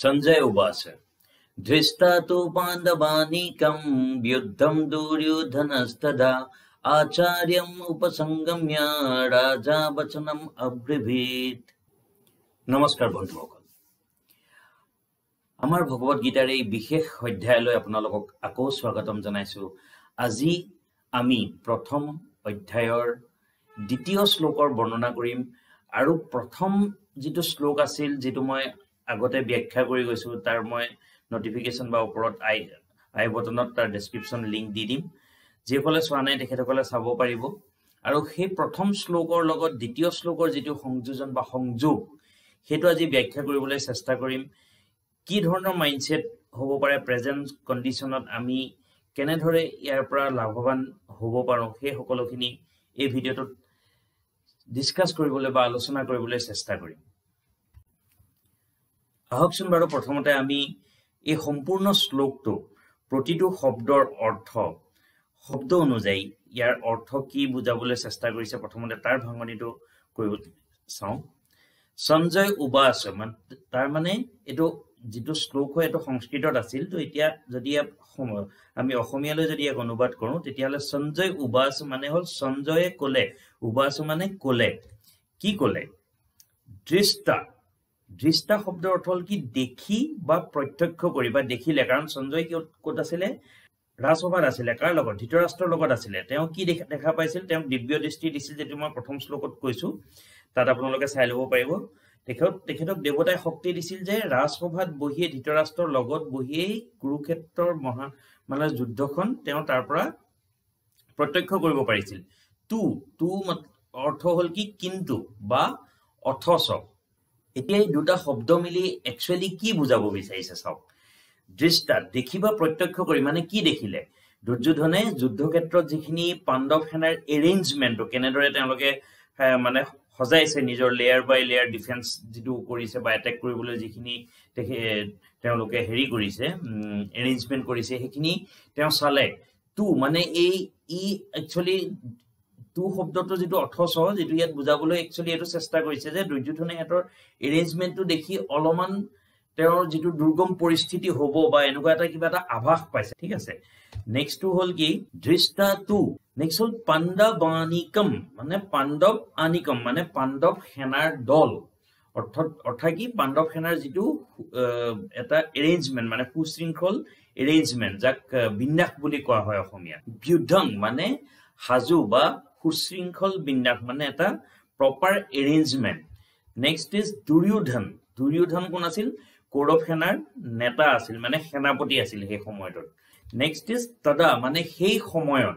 संजय उवाच धृष्टा तु पाण्डवानीकं युद्धं दुर्योधनस्तदा आचार्यम् उपसंगम्य राजा वचनम् अब्रवीत। नमस्कार बंधुসকল, আমাৰ ভগৱত গীতাৰ এই বিশেষ অধ্যায়লৈ আপোনালোকক আকৌ স্বাগতম জনাইছো। আজি আমি প্ৰথম অধ্যায়ৰ দ্বিতীয় শ্লোকৰ বৰ্ণনা কৰিম আৰু প্ৰথম যিটো শ্লোক আছিল যেটো মই আগতে ব্যাখ্যা কৰি গৈছো তাৰ মই নটিফিকেশন বা ওপৰত আই বটনত তাৰ ডেসক্ৰিপচন লিংক দি দিম, যেফলে চোৱা নাই তেখেতসকলে চাব পাৰিব। আৰু সেই প্ৰথম শ্লোকৰ লগত দ্বিতীয় শ্লোকৰ যেটো সংযোজন বা সংযোগ হেতু আজি ব্যাখ্যা কৰিবলৈ চেষ্টা কৰিম। কি ধৰণৰ মাইন্ডসেট হ'ব পাৰে প্ৰেজেন্ট কন্ডিশনত, আমি কেনে ধৰে ইয়াৰ পৰা লাভৱান হ'ব পাৰো, সেই সকলোখিনি এই ভিডিওটোত ডিসকাস কৰিবলৈ বা আলোচনা কৰিবলৈ চেষ্টা কৰিম। আহকচোন বাৰু প্ৰথমতে আমি এই সম্পূৰ্ণ শ্লোকটো প্ৰতিটো শব্দৰ অৰ্থ শব্দ অনুযায়ী ইয়াৰ অৰ্থ কি বুজাবলৈ চেষ্টা কৰিছে প্ৰথমতে তাৰ ভাঙনিটো কৰিব চাও। সঞ্জয় উবাচ তাৰ মানে এটো যেটো শ্লোক হয় এটো সংস্কৃতত আছিল, তো এতিয়া যদি আমি অসমীয়ালৈ যদি এক অনুবাদ কৰো তেতিয়ালে সঞ্জয় উবাচ মানে হল সঞ্জয়ে কলে, উবাচ মানে কলে। কি কলে? দৃষ্টা দৃষ্টা শব্দৰ অৰ্থ হল কি দেখি বা প্ৰত্যক্ষ কৰি বা দেখিলে। কাৰণ সঞ্জয় ক'ত আছিলে? ৰাজসভাত আছিলে। কাৰ লগত? ধৃতৰাষ্ট্ৰৰ লগত আছিলে। তেওঁ কি দেখা পাইছিল? তেওঁ দিব্য দৃষ্টি দিছিল, যেটো মই প্ৰথম শ্লোকত কৈছো, তাত আপোনালোকে চাই ল'ব পাৰিব। তেখেতক দেৱতাই শক্তি দিছিল যে ৰাজসভাত বহিয়ে ধৃতৰাষ্ট্ৰৰ লগত বহিয়ে কুৰুক্ষেত্ৰৰ মানে যুদ্ধখন তেওঁ তাৰ পৰা প্ৰত্যক্ষ কৰিব পাৰিছিল। তু অৰ্থ হল কি কিন্তু বা অথচ। এতিয়া এই দুটা শব্দ মিলি একচুয়ালি কি বুজাব বিচাৰিছে চাওক। দৃষ্টা দেখিবা প্ৰত্যক্ষ কৰি মানে কি দেখিলে? দুৰ্যোধনে যুদ্ধক্ষেত্ৰত যিখিনি পাণ্ডৱ সেনাৰ এৰেঞ্জমেন্টটো কেনেদৰে তেওঁলোকে মানে সজাইছে, নিজৰ লেয়াৰ বাই লেয়াৰ ডিফেন্স যেটো কৰিছে বা এটেক কৰিবলৈ যিখিনি তেওঁলোকে হেৰি কৰিছে, এৰেঞ্জমেন্ট কৰিছে, সেইখিনি তেওঁ চালে। তু মানে ই একচুয়ালি তু শব্দটো যেটো অথচ যেটো ইয়াত বুজাবলৈ একচুয়ালি এটো চেষ্টা কৰিছে যে দুৰ্যোধনে হেতৰ এৰেঞ্জমেন্টটো দেখি অলমান তেওঁৰ যেটো দুৰ্গম পৰিস্থিতি হ'ব বা এনেকুৱা এটা কিবা এটা আভাস পাইছে। ঠিক আছে, নেক্সটটো হল কি দৃষ্টা তু। নেক্সট হল পাণ্ডৱানিকম মানে পাণ্ডৱ আনিকম মানে পাণ্ডৱ সেনাৰ দল। অৰ্থাৎ কি পাণ্ডৱ সেনাৰ যেটো এটা এৰেঞ্জমেন্ট মানে সুশৃংখল এৰেঞ্জমেন্ট, যাক বিন্যাস বুলি কোৱা হয় অসমীয়া। ব্যুদ্ধং মানে হাজু বা সুশৃংখল বিন্যাস মানে এটা proper arrangement. Next is Duryodhan. Duryodhan কোন আছিল? কৌৰৱ সেনাৰ নেতা আছিল, মানে সেনাপতি আছিল সেই সময়টোত। নেক্সট ইজ তদা মানে সেই সময়ত।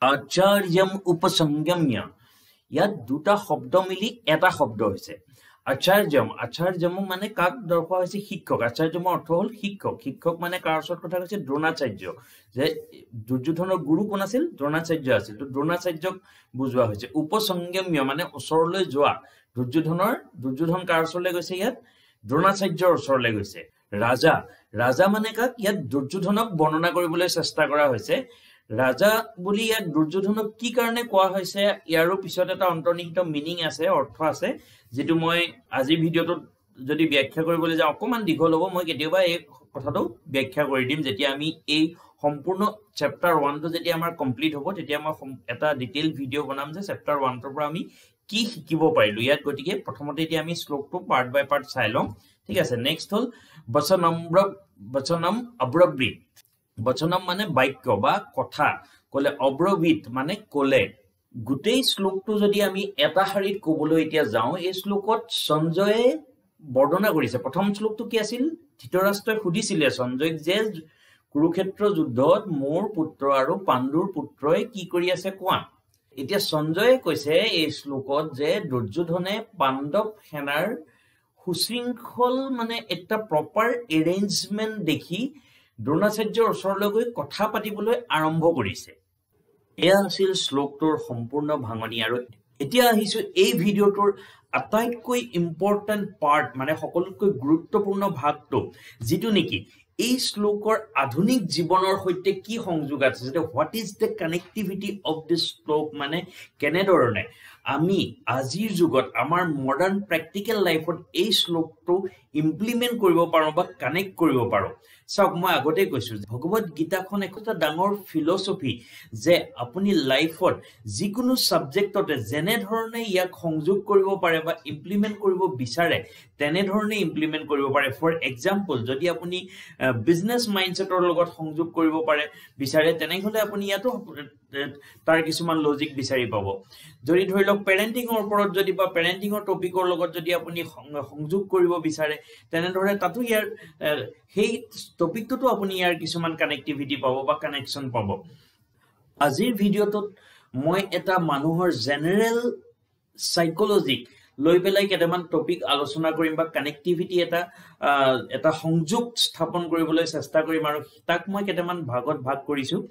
আচাৰ্যম উপসংগম্য, ইয়াত দুটা শব্দ মিলি এটা শব্দ হৈছে আচাৰ্যম। আচাৰ্যম মানে কাক দৰ্শোৱা হৈছে? শিক্ষক। আচাৰ্যমৰ অৰ্থ হল শিক্ষক। শিক্ষক মানে কাৰ ওচৰত কথা কৈছে? দ্ৰোণাচাৰ্য। যে দুৰ্যোধনৰ গুৰু কোন আছিল? দ্ৰোণাচাৰ্য আছিল। তো দ্ৰোণাচাৰ্যক বুজোৱা হৈছে। উপসংগম্য মানে ওচৰলৈ যোৱা। দুৰ্যোধন কাৰ ওচৰলৈ গৈছে? ইয়াত দ্ৰোণাচাৰ্যৰ ওচৰলৈ গৈছে। ৰাজা ৰাজা মানে কাক? ইয়াত দুৰ্যোধনক বৰ্ণনা কৰিবলৈ চেষ্টা কৰা হৈছে। ৰাজা বুলি ইয়াত দুৰ্যোধনক কি কাৰণে কোৱা হৈছে ইয়াৰো পিছত এটা অন্তৰ্নিহিত মিনিং আছে, অৰ্থ আছে, যেটো মই আজি ভিডিওটোত যদি ব্যাখ্যা কৰিবলৈ যাওঁ অকমান দীঘল হ'ব। মই কেতিয়াবা এই কথাটো ব্যাখ্যা কৰি দিম যেতিয়া আমি এই সম্পূৰ্ণ চেপ্টাৰ 1 টো যেতিয়া আমাৰ কমপ্লিট হ'ব, তেতিয়া মই এটা ডিটেইল ভিডিও বনাম যে চেপ্টাৰ 1 ৰ পৰা আমি কি শিকিব পাৰিলো ইয়াত। গতিকে প্ৰথমতে এতিয়া আমি শ্লোকটো পাৰ্ট বাই পাৰ্ট চাই লম। ঠিক আছে, নেক্সট হল বচনম অব্ৰবীত। বচনম মানে বাক্য বা কথা কলে, অব্ৰবীত মানে কলে। গোটেই শ্লোকটো যদি আমি এটা শাৰীত কবলৈ এতিয়া যাওঁ, এই শ্লোকত সঞ্জয়ে বৰ্ণনা কৰিছে। প্ৰথম শ্লোকটো কি আছিল? ধৃতৰাষ্ট্ৰই সুধিছিলে সঞ্জয়ক যে কুৰুক্ষেত্ৰ যুদ্ধত মোৰ পুত্ৰ আৰু পাণ্ডুৰ পুত্ৰই কি কৰি আছে কোৱা। এতিয়া সঞ্জয়ে কৈছে এই শ্লোকত যে দুৰ্যোধনে পাণ্ডৱ সেনাৰ সুশৃংখল মানে একটা প্ৰপাৰ এৰেঞ্জমেন্ট দেখি দ্ৰোণাচাৰ্যৰ ওচৰলৈ গৈ কথা পাতিবলৈ আৰম্ভ কৰিছে। এয়া আছিল শ্লোকটোৰ সম্পূৰ্ণ ভাঙনি। আৰু এতিয়া আহিছো এই ভিডিওটোৰ আটাইতকৈ ইম্পৰ্টেন্ট পাৰ্ট, মানে সকলোতকৈ গুৰুত্বপূৰ্ণ ভাগটো, যেটো নেকি এই শ্লোকৰ আধুনিক জীৱনৰ সৈতে কি সংযোগ আছে যে what is the connectivity of this শ্লোক মানে কেনেধৰণে আমি আজিৰ যুগত আমাৰ মডাৰ্ণ প্ৰেক্টিকেল লাইফত এই শ্লোকটো ইমপ্লিমেণ্ট কৰিব পাৰোঁ বা কানেক্ট কৰিব পাৰোঁ চাওক মই আগতে কৈছোঁ ভগৱত গীতাখন একটা ডাঙৰ ফিলচফি যে আপুনি লাইফত যিকোনো ছাবজেক্টতে যেনেধৰণে ইয়াক সংযোগ কৰিব পাৰে বা ইমপ্লিমেণ্ট কৰিব বিচাৰে তেনেধৰণে ইমপ্লিমেণ্ট কৰিব পাৰে ফৰ এক্সাম্পল যদি আপুনি বিজনেছ মাইণ্ডছেটৰ লগত সংযোগ কৰিব পাৰে বিচাৰে তেনেহ'লে আপুনি ইয়াতো তাৰ কিছুমান লজিক বিচাৰি পাব যদি ধৰি লওক পেৰেণ্টিঙৰ ওপৰত যদি বা পেৰেণ্টিঙৰ টপিকৰ লগত যদি আপুনি সংযোগ কৰিব বিচাৰে তেনেধৰণে তাতো ইয়াৰ সেই টপিকটোতো আপুনি ইয়াৰ কিছুমান কানেক্টিভিটি পাব বা কানেকশ্যন পাব আজিৰ ভিডিঅ'টোত মই এটা মানুহৰ জেনেৰেল সাইকোলজিক লৈ পেলাই কেইটামান টপিক আলোচনা কৰিম বা কানেক্টিভিটি এটা সংযোগ স্থাপন কৰিবলৈ চেষ্টা কৰিম আৰু তাক মই কেইটামান ভাগত ভাগ কৰিছোঁ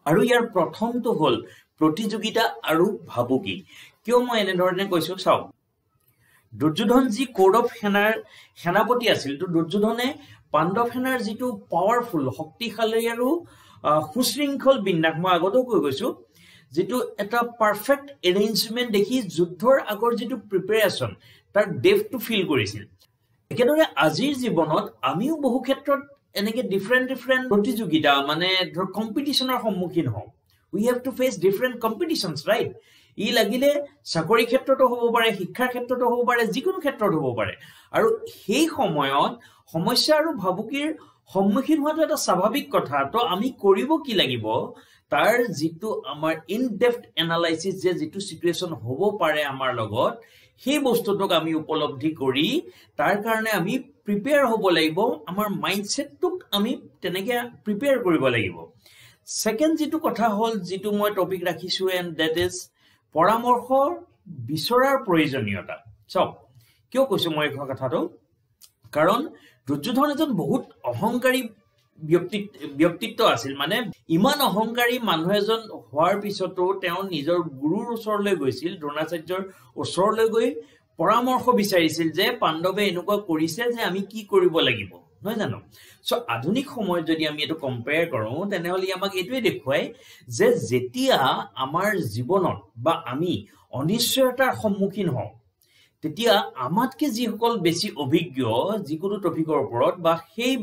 আৰু ইয়াৰ প্ৰথমটো হ'ল প্ৰতিযোগিতা আৰু ভাবুকি কিয় মই এনেধৰণে কৈছোঁ চাওক দুৰ্যোধন যি কৌৰৱ সেনাৰ সেনাপতি আছিল তো দুৰ্যোধনে পাণ্ডৱ সেনাৰ যিটো পাৱাৰফুল শক্তিশালী আৰু সুশৃংখল বিন্যাস মই আগতেও কৈ গৈছোঁ যেটো এটা পাৰফেক্ট এৰেঞ্জমেন্ট দেখি যুদ্ধৰ আগৰ যেটো প্ৰিপাৰেচন তাৰ ডেপথটো ফিল কৰিছিল একেদৰে আজিৰ জীৱনত আমিও বহু ক্ষেত্ৰত এনেকে ডিফাৰেন্ট প্ৰতিযোগিতা মানে ধৰ কম্পিটিশনৰ সন্মুখীন হওঁ we have to face different competitions right ই লাগিলে চাকৰি ক্ষেত্ৰতো হ'ব পাৰে শিক্ষাৰ ক্ষেত্ৰতো হ'ব পাৰে যিকোনো ক্ষেত্ৰত হ'ব পাৰে আৰু সেই সময়ত সমস্যা আৰু ভাবুকিৰ সন্মুখীন হোৱাটো এটা স্বাভাৱিক কথা তো আমি কৰিব কি লাগিব তাৰ যেটো আমাৰ ইন ডেপথ এনালাইসিস যে যেটো সিচুৱেচন হ'ব পাৰে আমাৰ লগত সেই বস্তুটোক আমি উপলব্ধি কৰি তাৰ কাৰণে আমি প্ৰিপেয়াৰ হ'ব লাগিব আমাৰ মাইন্ডসেটটোক আমি তেনেকে প্ৰিপেয়াৰ কৰিব লাগিব সেকেন্ড যেটো কথা হ'ল যেটো মই টপিক ৰাখিছো এন্ড দ্যাট ইজ পৰামৰ্শ বিচৰাৰ প্ৰয়োজনীয়তা সব কিয় কৈছো মই এই কথাটো কাৰণ দুৰ্যোধন এজন বহুত অহংকাৰী ব্যক্তিত্ব আছিল মানে ইমান অহংকাৰী মানুহ এজন হোৱাৰ পিছতো তেওঁ নিজৰ গুৰুৰ ওচৰলৈ গৈছিল দ্ৰোণাচাৰ্যৰ ওচৰলৈ গৈ পৰামৰ্শ বিচাৰিছিল যে পাণ্ডৱে এনেকুৱা কৰিছে যে আমি কি কৰিব লাগিব নহয় জানো সো আধুনিক সময়ত যদি আমি এটো কম্পেয়াৰ কৰোঁ তেনেহলে আমাক এটোই দেখুৱাই যে যেতিয়া আমাৰ জীৱনত বা আমি অনিশ্চয়তাৰ সন্মুখীন হওঁ তেতিয়া আমাতকে যিসকল বেছি অভিজ্ঞ যিকোনো টপিকৰ ওপৰত বা সেই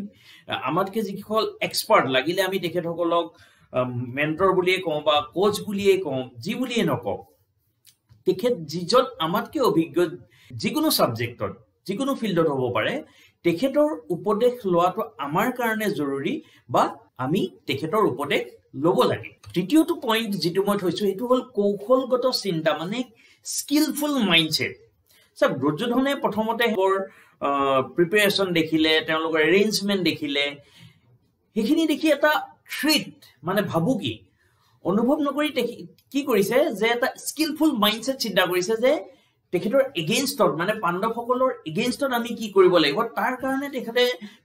আমাতকে যিসকল এক্সপাৰ্ট লাগিলে আমি তেখেতসকলক মেন্টৰ বুলিয়ে কওঁ বা কোচ বুলিয়ে কওঁ যি বুলিয়ে নকওঁ তেখেত যিজন আমাতকে অভিজ্ঞ যিকোনো সাবজেক্টত যিকোনো ফিল্ডত হ'ব পাৰে তেখেতৰ উপদেশ লোৱাটো আমাৰ কাৰণে জৰুৰী বা আমি তেখেতৰ উপদেশ ল'ব লাগে তৃতীয়টো পইণ্ট যেটো মই থৈছো এটো হ'ল কৌশলগত চিন্তা মানে স্কিলফুল মাইন্ডসেট সব দুৰ্যোধনে প্ৰথমতে বৰ প্ৰিপাৰেচন দেখিলে তেওঁলোকৰ এৰেঞ্জমেন্ট দেখিলে হেখিনি দেখি এটা থ্ৰিট মানে ভাবুকি অনুভৱ নকৰি কি কৰিছে যে এটা স্কিলফুল মাইন্ডসেট চিন্তা কৰিছে যে তেখেতৰ এগেইনষ্টত মানে পাণ্ডৱসকলৰ এগেইনষ্টত আমি কি কৰিব লাগিব তাৰ কাৰণে তেখেতে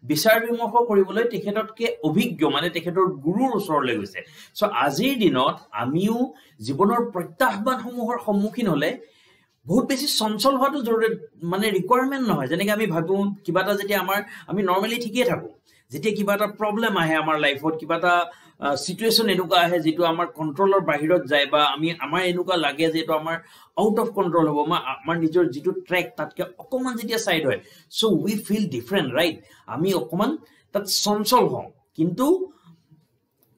বিচাৰ বিমৰ্শ কৰিবলৈ তেখেততকে অভিজ্ঞ মানে তেখেতৰ গুৰুৰ ওচৰলৈ গৈছে সো আজিৰ দিনত আমিও জীৱনৰ প্ৰত্যাহ্বানসমূহৰ সন্মুখীন হলে বহুত বেছি চঞ্চল হোৱাটো জৰুৰী মানে ৰিকোয়াৰমেন্ট নহয় যেনেকৈ আমি ভাবো কিবা এটা যেতিয়া আমি নৰমালি ঠিকই থাকো যেতিয়া কিবা এটা প্ৰবলেম আহে আমাৰ লাইফত কিবা এটা সিচুৱেচন এনেকুৱা আহে যেটো আমাৰ কন্ট্ৰোলৰ বাহিৰত যায় বা আমাৰ এনেকুৱা লাগে যে এটো আমাৰ আউট অফ কন্ট্ৰোল হ'ব আমাৰ নিজৰ যেটো ট্ৰেক তাতকে অকমান যেতিয়া সাইড হয় সো উই ফিল ডিফাৰেন্ট ৰাইট আমি অকমান তাত চঞ্চল হওঁ কিন্তু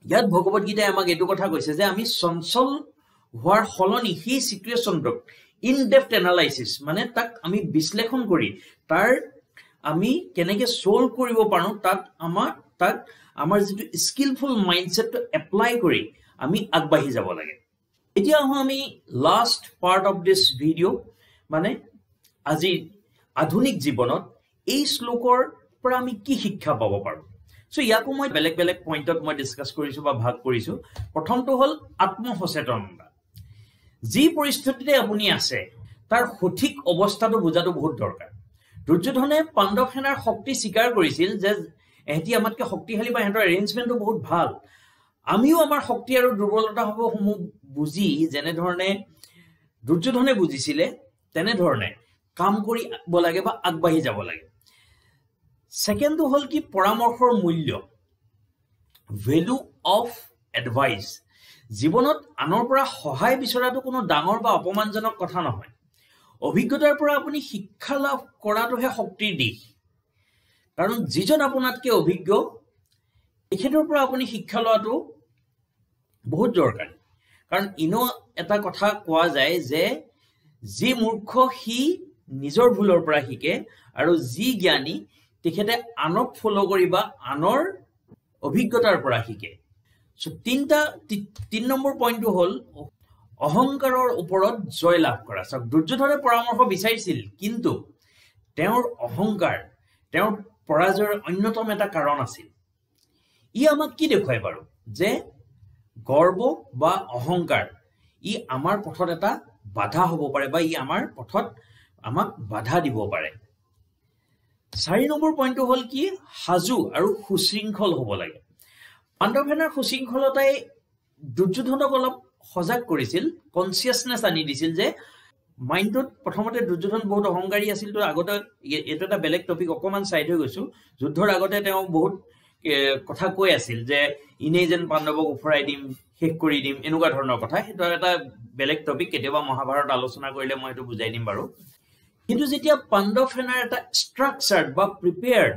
ইয়াত ভগৱত গীতাই আমাক এটো কথা কৈছে যে আমি চঞ্চল হোৱাৰ হলনি সেই সিচুৱেচনটোক ইন ডেপথ এনালাইসিস মানে তাক আমি বিশ্লেষণ কৰি তাৰ আমি কেনেকে সলভ কৰিব পাৰো তাত আমাৰ যেটো স্কিলফুল মাইন্ডসেটটো এপ্লাই কৰি আমি আগবাঢ়ি যাব লাগে এতিয়া আমি last part of this video মানে আজি আধুনিক জীৱনত এই শ্লোকৰ পৰা আমি কি শিক্ষা পাব পাৰো সো ইয়াকো মই বেলেগ পইণ্টত মই ডিসকাস কৰিছো বা ভাগ কৰিছো প্ৰথমটো হ'ল আত্মসচেতনতা যি পৰিস্থিতিতে আপুনি আছে তাৰ সঠিক অৱস্থাটো বুজাটো বহুত দৰকাৰ দুৰ্যোধনে পাণ্ডৱ সেনাৰ শক্তি স্বীকাৰ কৰিছিল যে এহেতি আমাতকে শক্তিশালী বা হেতৰ এৰেঞ্জমেন্টটো বহুত ভাল আমিও আমাৰ শক্তি আৰু দুৰ্বলতা সমূহ বুজি যেনে ধৰণে দুৰ্যোধনে বুজিছিলে তেনে ধৰণে কাম কৰিব লাগে বা আগবাঢ়ি যাব লাগে সেকেন্ডটো হল কি পৰামৰ্শৰ মূল্য, ভেলু অফ এডভাইস। জীৱনত আনৰ পৰা সহায় বিচৰাটো কোনো ডাঙৰ বা অপমানজনক কথা নহয়। অভিজ্ঞতাৰ পৰা আপুনি শিক্ষা লাভ কৰাটোহে শক্তিৰ দিশ। কাৰণ যিজন আপোনাতকৈ অভিজ্ঞ তেখেতৰ পৰা আপুনি শিক্ষা লোৱাটো বহুত দৰকাৰী। কাৰণ ইনো এটা কথা কোৱা যায় যে যি মূৰ্খ সি নিজৰ ভুলৰ পৰা শিকে, আৰু যি জ্ঞানী তেখেতে আনক ফলো কৰি বা আনৰ অভিজ্ঞতাৰ পৰা শিকে। তিন নম্বৰ পইণ্টটো হ'ল অহংকাৰৰ ওপৰত জয় লাভ কৰা। চাওক, দুৰ্যোধনে পৰামৰ্শ বিচাৰিছিল, কিন্তু তেওঁৰ অহংকাৰ তেওঁৰ পৰাজয়ৰ অন্যতম এটা কাৰণ আছিল। ই আমাক কি দেখুৱাই বাৰু? যে গৰ্ব বা অহংকাৰ ই আমাৰ পথত এটা বাধা হ'ব পাৰে, বা ই আমাৰ পথত আমাক বাধা দিব পাৰে। 4 নম্বৰ পইণ্টটো হ'ল কি সাজু আৰু সুশৃংখল হ'ব লাগে। পাণ্ডৱ সেনাৰ সুশৃংখলতাই দুৰ্যোধনক অলপ সজাগ কৰিছিল, কনচিয়াছনেছ আনি দিছিল যে মাইণ্ডটোত। প্ৰথমতে দুৰ্যোধন বহুত অহংকাৰী আছিল। তো আগতে এইটো এটা বেলেগ টপিক, অকণমান চাইড হৈ গৈছো। যুদ্ধৰ আগতে তেওঁ বহুত কথা কৈ আছিল যে ইনেই যেন পাণ্ডৱক উফৰাই দিম, শেষ কৰি দিম, এনেকুৱা ধৰণৰ কথা। সেইটো এটা বেলেগ টপিক, কেতিয়াবা মহাভাৰত আলোচনা কৰিলে মই সেইটো বুজাই দিম বাৰু। কিন্তু যেতিয়া পাণ্ডৱ সেনাৰ এটা ষ্ট্ৰাকচাৰ বা প্ৰিপেয়াৰ্ড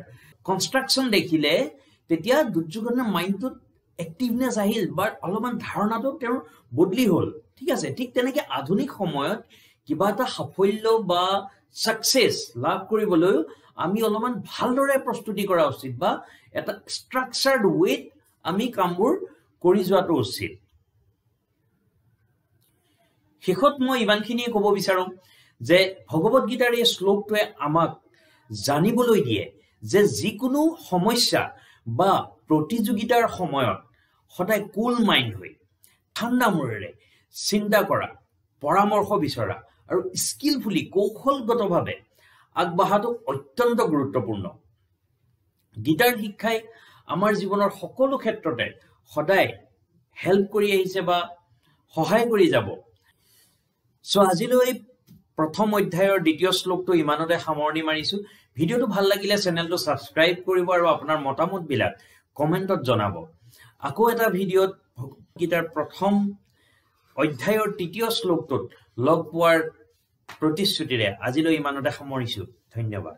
কনষ্ট্ৰাকশ্যন দেখিলে, তেতিয়া দুৰ্যোধনৰ মাইণ্ডটোত এক্টিভনেছ আহিল, বা অলপমান ধাৰণাটো তেওঁৰ বদলি হ'ল। ঠিক আছে, ঠিক তেনেকে আধুনিক সময়ত কিবা এটা সাফল্য বা ছাকচেছ লাভ কৰিবলৈ আমি অলপমান ভালদৰে প্ৰস্তুতি কৰা উচিত, বা এটা ষ্ট্ৰাকচাৰ্ড ৱেত আমি কামবোৰ কৰি যোৱাটো উচিত। শেষত মই ইমানখিনিয়ে ক'ব বিচাৰোঁ যে ভগৱত গীতাৰ এই শ্লোকটোৱে আমাক জানিবলৈ দিয়ে যে যিকোনো সমস্যা বা প্ৰতিযোগিতাৰ সময়ত সদায় কুল মাইণ্ড হৈ ঠাণ্ডা মূৰেৰে চিন্তা কৰা, পৰামৰ্শ বিচৰা আৰু স্কিলফুলি কৌশলগতভাৱে আগবঢ়াটো অত্যন্ত গুৰুত্বপূৰ্ণ। গীতাৰ শিক্ষাই আমাৰ জীৱনৰ সকলো ক্ষেত্ৰতে সদায় হেল্প কৰি আহিছে বা সহায় কৰি যাব। আজিলৈ প্ৰথম অধ্যায়ৰ দ্বিতীয় শ্লোকটো ইমানতে সামৰণি মাৰিছো। ভিডিঅ'টো ভাল লাগিলে চেনেলটো ছাবস্ক্ৰাইব কৰিব আৰু আপোনাৰ মতামতবিলাক কমেণ্টত জনাব। আকৌ এটা ভিডিঅ'ত গীতাৰ প্ৰথম অধ্যায়ৰ তৃতীয় শ্লোকটোত লগ পোৱাৰ প্ৰতিশ্ৰুতিৰে আজিলৈ ইমানতে সামৰিছো। ধন্যবাদ।